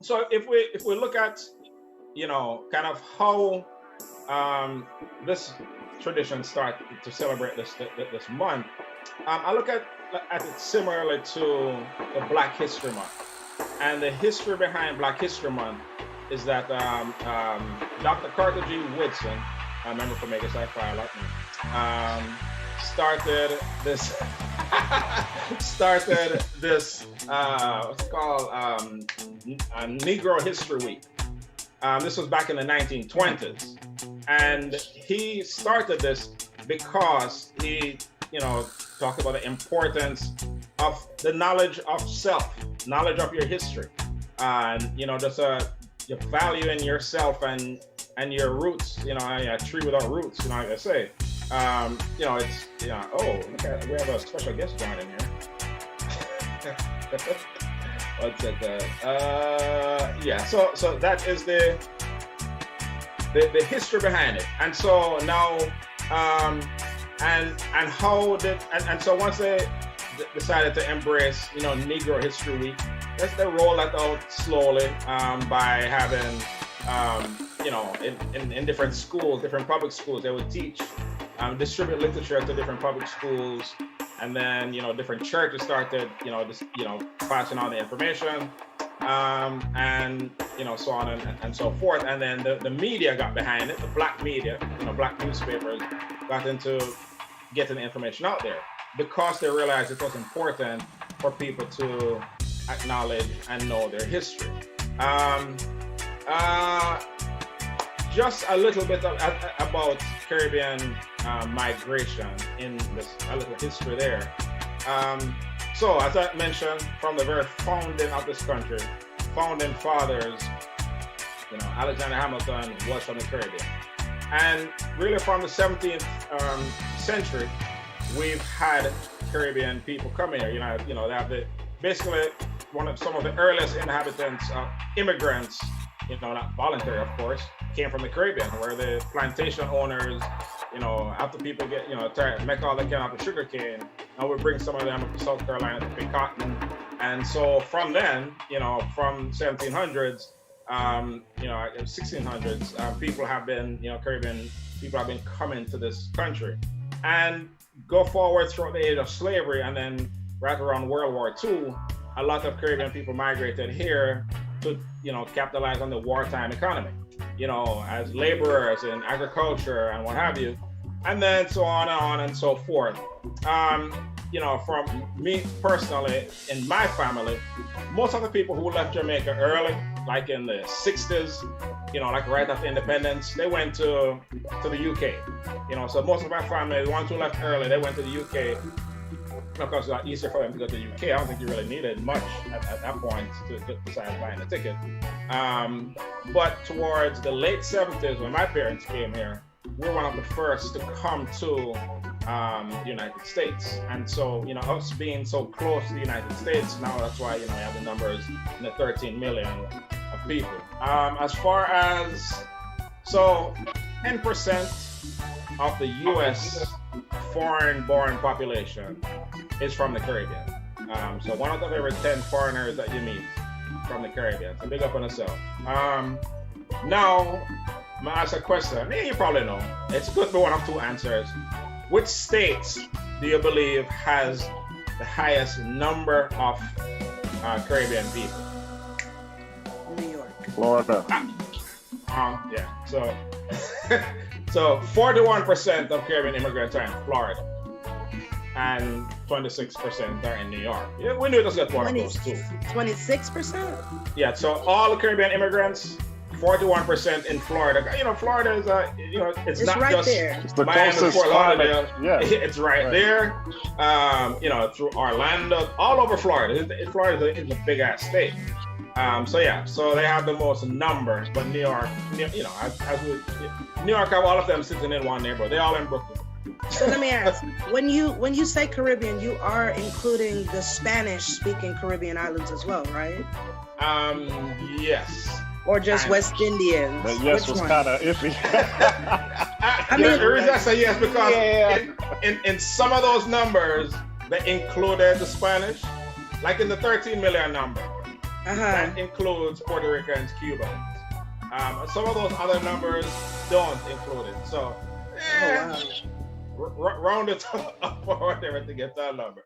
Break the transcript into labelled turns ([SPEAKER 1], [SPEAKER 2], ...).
[SPEAKER 1] So if we look at kind of how this tradition start to celebrate this month, I look at it similarly to the Black History Month. And the history behind Black History Month is that Dr. Carter G. Woodson, a member from Mega Sci-Fi like me, started this what's it called Negro History Week. This was back in the 1920s, and he started this because he talked about the importance of the knowledge of self, knowledge of your history, and just your value in yourself and your roots. A tree without roots. Like I say, it's oh, look at, we have a special guest joining here. What's it? Yeah. So that is the history behind it, and so now and how did and so once they decided to embrace Negro History Week, they roll that out slowly by having in different schools, different public schools, they would teach, distribute literature to different public schools, and then different churches started passing on the information, and so on and so forth, and then the media got behind it. The black media, black newspapers got into getting the information out there because they realized it was important for people to acknowledge and know their history. Just a little bit about Caribbean migration in this, a little history there. So as I mentioned, from the very founding of this country, founding fathers, Alexander Hamilton was from the Caribbean. And really from the 17th century, we've had Caribbean people come here. They have basically some of the earliest inhabitants, immigrants, not voluntary, of course, came from the Caribbean, where the plantation owners, after people get, make all they can out of sugar cane, and we bring some of them up to South Carolina to pick cotton. And so from then, from 1700s, 1600s, people have been, Caribbean people have been coming to this country, and go forward throughout the age of slavery, and then right around World War II, a lot of Caribbean people migrated here to, capitalize on the wartime economy, as laborers in agriculture and what have you, and then so on and so forth. From me personally, in my family, most of the people who left Jamaica early, like in the 60s, like right after independence, they went to the UK. So most of my family, the ones who left early, they went to the UK because it was easier for them to go to the UK. I don't think you really needed much at that point to decide buying a ticket. But towards the late 70s, when my parents came here, we were one of the first to come to the United States. And so, us being so close to the United States, now that's why, we have the numbers in the 13 million of people. As far as, 10% of the US foreign-born population is from the Caribbean. So one out of every 10 foreigners that you meet from the Caribbean. So big up on yourself. Now, I'm gonna ask a question. You probably know. It's good for one of two answers. Which states do you believe has the highest number of Caribbean people?
[SPEAKER 2] New York.
[SPEAKER 3] Florida.
[SPEAKER 1] Yeah. So, so 41% of Caribbean immigrants are in Florida, and 26% are in New York. Yeah, we knew it was just one of those two.
[SPEAKER 2] 26%?
[SPEAKER 1] Yeah. So all the Caribbean immigrants, 41% in Florida. Florida is it's not
[SPEAKER 2] right
[SPEAKER 1] just
[SPEAKER 2] there.
[SPEAKER 3] It's the
[SPEAKER 1] Miami,
[SPEAKER 3] closest
[SPEAKER 1] Fort Lauderdale.
[SPEAKER 3] Yeah.
[SPEAKER 1] It's right there. Through Orlando, all over Florida. Florida is a big ass state. So they have the most numbers, but New York, New York have all of them sitting in one neighborhood. They're all in Brooklyn.
[SPEAKER 2] So let me ask, when you say Caribbean, you are including the Spanish-speaking Caribbean islands as well, right?
[SPEAKER 1] Yes.
[SPEAKER 2] Or just West Indians?
[SPEAKER 3] But yes was kind of iffy.
[SPEAKER 1] I mean, the reason I say yes because in some of those numbers, they included the Spanish, like in the 13 million number. That includes Puerto Ricans, Cubans. Some of those other numbers don't include it. So,
[SPEAKER 2] Oh wow.
[SPEAKER 1] round it up or whatever to get that number.